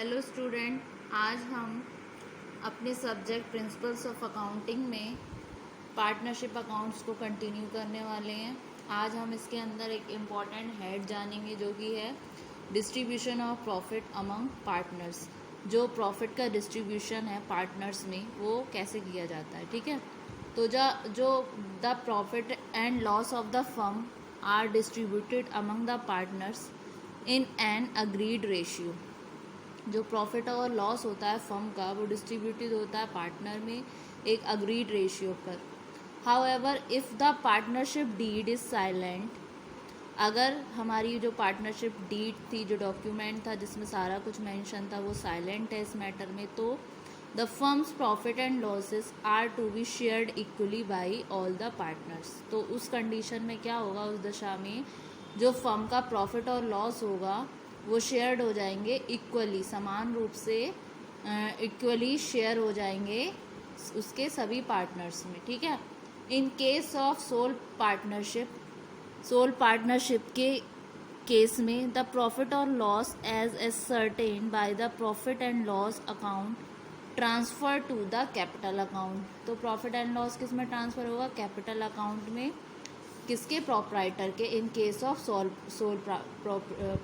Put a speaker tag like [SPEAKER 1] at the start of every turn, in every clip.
[SPEAKER 1] Hello student, आज हम अपने सब्जेक्ट प्रिंसिपल्स ऑफ अकाउंटिंग में पार्टनरशिप अकाउंट्स को कंटिन्यू करने वाले हैं। आज हम इसके अंदर एक इम्पॉर्टेंट हेड जानेंगे जो कि है distribution of profit among partners. जो प्रॉफिट का डिस्ट्रीब्यूशन है पार्टनर्स में वो कैसे किया जाता है, ठीक है। तो जो the profit and loss of the firm are distributed among the partners in an agreed ratio. जो प्रॉफिट और लॉस होता है फर्म का वो डिस्ट्रीब्यूटेड होता है पार्टनर में एक अग्रीड रेशियो पर। However if the partnership deed is silent, अगर हमारी जो पार्टनरशिप डीड थी, जो डॉक्यूमेंट था जिसमें सारा कुछ मेंशन था, वो साइलेंट है इस मैटर में, तो the firms profit and losses are to be shared equally by all the partners. तो उस कंडीशन में क्या होगा, उस दशा में जो फर्म का प्रॉफिट और लॉस होगा वो शेयर्ड हो जाएंगे इक्वली, समान रूप से इक्वली शेयर हो जाएंगे उसके सभी पार्टनर्स में, ठीक है। In case of sole partnership के केस में द प्रॉफिट और loss ascertain by the profit and loss account transfer to the capital account. तो प्रॉफिट एंड लॉस किस में ट्रांसफर होगा, कैपिटल अकाउंट में, किसके, प्रोप्राइटर के, in case of sole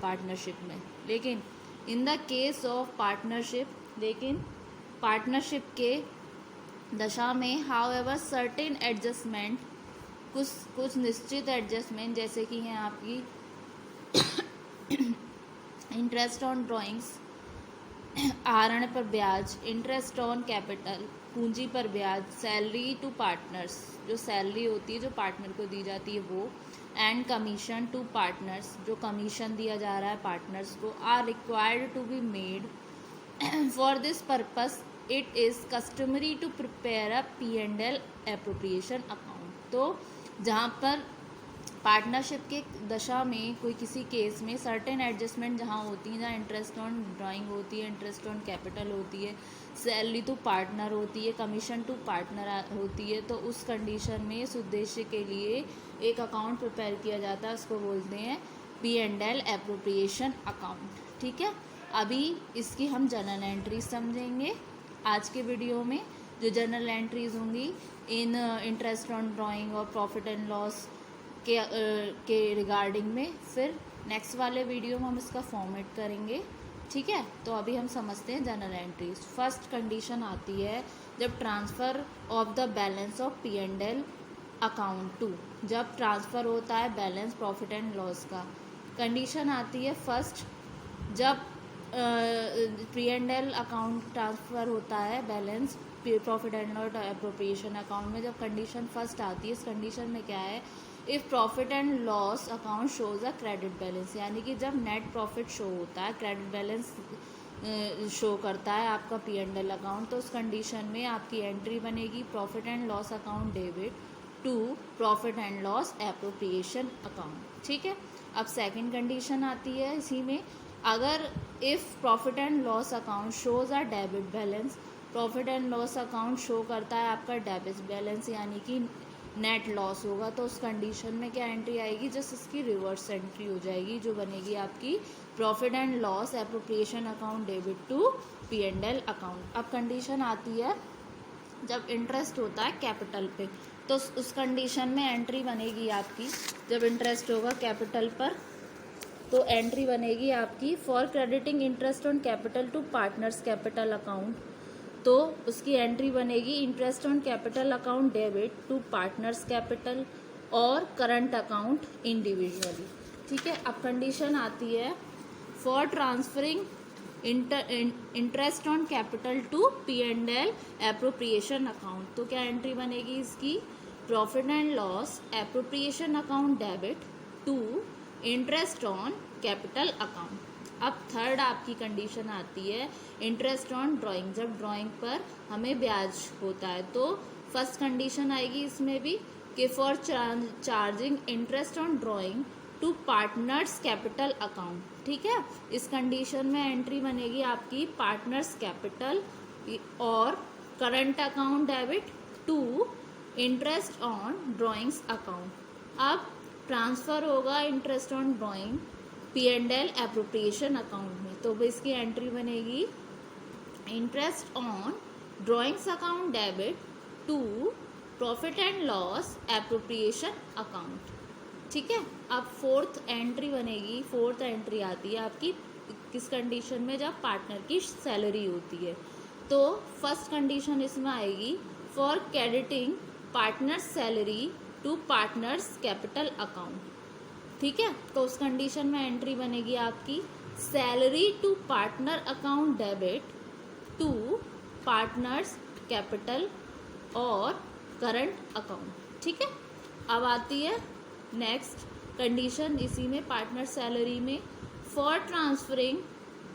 [SPEAKER 1] partnership में। लेकिन in the case of partnership के दशा में हाउएवर सर्टेन एडजस्टमेंट, कुछ निश्चित एडजस्टमेंट, जैसे कि हैं आपकी इंटरेस्ट ऑन ड्राइंग्स, आहरण पर ब्याज, इंटरेस्ट ऑन कैपिटल, पूंजी पर ब्याज, सैलरी टू पार्टनर्स, जो सैलरी होती है जो पार्टनर को दी जाती है वो, एंड कमीशन टू पार्टनर्स, जो कमीशन दिया जा रहा है पार्टनर्स को, are required to be made. For this purpose it is customary to prepare a P&L appropriation account. तो जहाँ पर पार्टनरशिप के दशा में कोई किसी केस में सर्टेन एडजस्टमेंट जहाँ होती हैं, जहाँ इंटरेस्ट ऑन ड्राइंग होती है, इंटरेस्ट ऑन कैपिटल होती है, सैलरी टू पार्टनर होती है, कमीशन टू पार्टनर होती है, तो उस कंडीशन में इस उद्देश्य के लिए एक अकाउंट प्रिपेयर किया जाता है, उसको बोलते हैं P&L एप्रोप्रिएशन अकाउंट, ठीक है। अभी इसकी हम जनरल एंट्रीज समझेंगे आज के वीडियो में। जो जनरल एंट्रीज होंगी इन इंटरेस्ट ऑन ड्राइंग और प्रॉफिट एंड लॉस के रिगार्डिंग में, फिर नेक्स्ट वाले वीडियो में हम इसका फॉर्मेट करेंगे, ठीक है। तो अभी हम समझते हैं जनरल एंट्रीज। फर्स्ट कंडीशन आती है जब transfer of the balance of P&L account to, जब ट्रांसफ़र होता है बैलेंस प्रॉफिट एंड लॉस का। कंडीशन आती है फर्स्ट, जब P&L अकाउंट ट्रांसफ़र होता है balance profit and loss appropriation account में, जब कंडीशन फर्स्ट आती है, इस कंडीशन में क्या है, if profit and loss account shows a credit balance, यानी कि जब नेट प्रॉफिट शो होता है, क्रेडिट बैलेंस शो करता है आपका P&L अकाउंट, तो उस कंडीशन में आपकी एंट्री बनेगी profit and loss account debit to profit and loss appropriation account, ठीक है। अब सेकंड कंडीशन आती है इसी में, अगर if profit and loss account shows a debit balance, profit and loss account show करता है आपका डेबिट बैलेंस, यानी कि नेट लॉस होगा, तो उस कंडीशन में क्या एंट्री आएगी, जस्ट इसकी रिवर्स एंट्री हो जाएगी, जो बनेगी आपकी profit and loss appropriation account debit to P&L account. अब कंडीशन आती है जब इंटरेस्ट होता है कैपिटल पे, तो उस कंडीशन में एंट्री बनेगी आपकी, जब इंटरेस्ट होगा कैपिटल पर तो एंट्री बनेगी आपकी for crediting interest on capital to partners capital account, तो उसकी एंट्री बनेगी interest on capital account debit to partners capital और करंट अकाउंट इंडिविजुअली, ठीक है। अब कंडीशन आती है for transferring interest on capital to P&L appropriation account, तो क्या एंट्री बनेगी इसकी, profit and loss appropriation account debit to interest on capital account. अब थर्ड आपकी कंडीशन आती है इंटरेस्ट ऑन ड्राइंग, जब ड्राइंग पर हमें ब्याज होता है, तो फर्स्ट कंडीशन आएगी इसमें भी कि for charging interest on drawing to partners capital account, ठीक है। इस कंडीशन में एंट्री बनेगी आपकी पार्टनर्स कैपिटल और current account debit to interest on drawings account. अब ट्रांसफ़र होगा interest on drawing P&L appropriation account में, तो इसकी एंट्री बनेगी interest on drawings account debit to profit and loss appropriation account. ठीक है, अब फोर्थ एंट्री बनेगी, फोर्थ एंट्री आती है आपकी किस कंडीशन में, जब पार्टनर की सैलरी होती है। तो फर्स्ट कंडीशन इसमें आएगी for crediting partner salary to partners capital account. ठीक है, तो उस कंडीशन में एंट्री बनेगी आपकी salary to partner account debit to partners capital और करंट अकाउंट। ठीक है, अब आती है नेक्स्ट कंडीशन इसी में पार्टनर सैलरी में, for transferring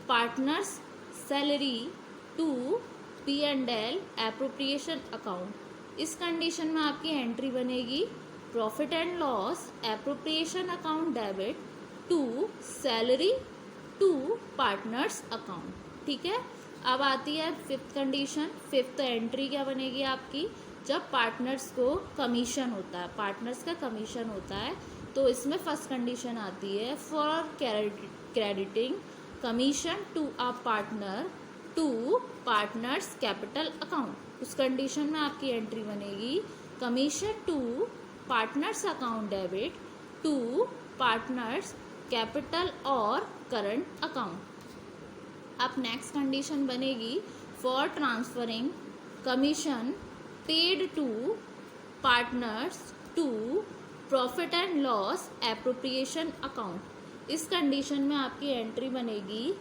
[SPEAKER 1] partners salary to P&L appropriation account. इस कंडीशन में आपकी एंट्री बनेगी profit and loss appropriation account debit to salary to partners account. ठीक है, अब आती है फिफ्थ कंडीशन। फिफ्थ एंट्री क्या बनेगी आपकी, जब पार्टनर्स को कमीशन होता है, पार्टनर्स का कमीशन होता है, तो इसमें फर्स्ट कंडीशन आती है for crediting commission to a partner to partners capital account. उस कंडीशन में आपकी एंट्री बनेगी commission to partners account debit to partners capital और करंट अकाउंट। अब नेक्स्ट कंडीशन बनेगी for transferring commission paid to partners to profit and loss appropriation account. इस condition में आपकी एंट्री बनेगी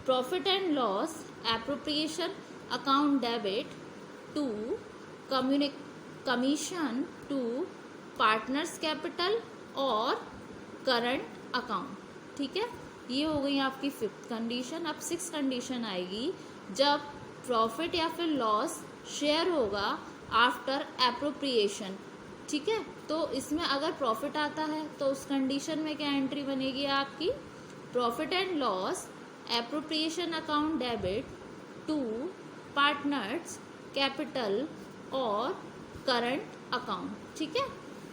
[SPEAKER 1] profit and loss appropriation account debit to commission to partners capital और current account. ठीक है, ये हो गई आपकी फिफ्थ कंडीशन। अब सिक्स कंडीशन आएगी जब प्रॉफिट या फिर लॉस शेयर होगा आफ्टर एप्रोप्रिएशन। ठीक है, तो इसमें अगर प्रॉफिट आता है तो उस कंडीशन में क्या एंट्री बनेगी आपकी profit and loss appropriation account debit to partners capital और करंट अकाउंट। ठीक है,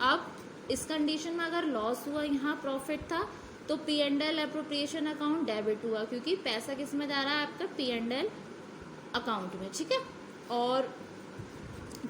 [SPEAKER 1] अब इस कंडीशन में अगर लॉस हुआ, यहाँ प्रॉफिट था, तो P&L एप्रोप्रिएशन अकाउंट डेबिट हुआ, क्योंकि पैसा किस में जा रहा है आपका P&L अकाउंट में। ठीक है, और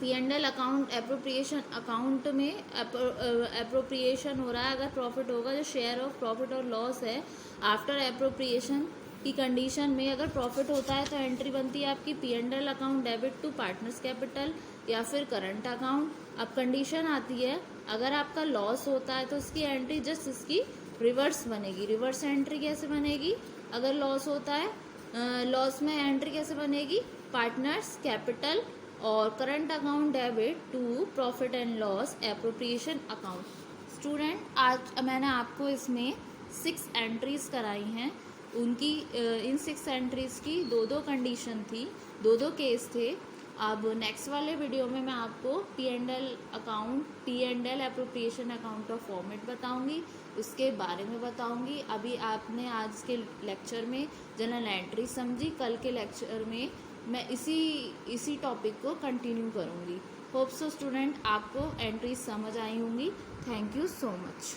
[SPEAKER 1] P&L अकाउंट एप्रोप्रिएशन अकाउंट में एप्रोप्रिएशन हो रहा है अगर प्रॉफिट होगा, जो शेयर ऑफ प्रॉफिट और लॉस है आफ्टर एप्रोप्रिएशन की कंडीशन में अगर प्रॉफिट होता है तो एंट्री बनती है आपकी P&L account debit to partners capital या फिर करंट अकाउंट। अब कंडीशन आती है अगर आपका लॉस होता है तो उसकी एंट्री जस्ट इसकी रिवर्स बनेगी। रिवर्स एंट्री कैसे बनेगी, अगर लॉस होता है लॉस में एंट्री कैसे बनेगी, पार्टनर्स कैपिटल और current account debit to profit and loss appropriation account. Student, आज मैंने आपको इसमें 6 एंट्रीज कराई हैं। उनकी इन 6 एंट्रीज की दो कंडीशन थी, दो केस थे। अब नेक्स्ट वाले वीडियो में मैं आपको P&L एप्रोप्रिएशन अकाउंट का फॉर्मेट बताऊंगी, उसके बारे में बताऊंगी। अभी आपने आज के लेक्चर में जनरल एंट्री समझी, कल के लेक्चर में मैं इसी टॉपिक को कंटिन्यू करूंगी। होप सो स्टूडेंट आपको एंट्रीज समझ आई होंगी। Thank you so much.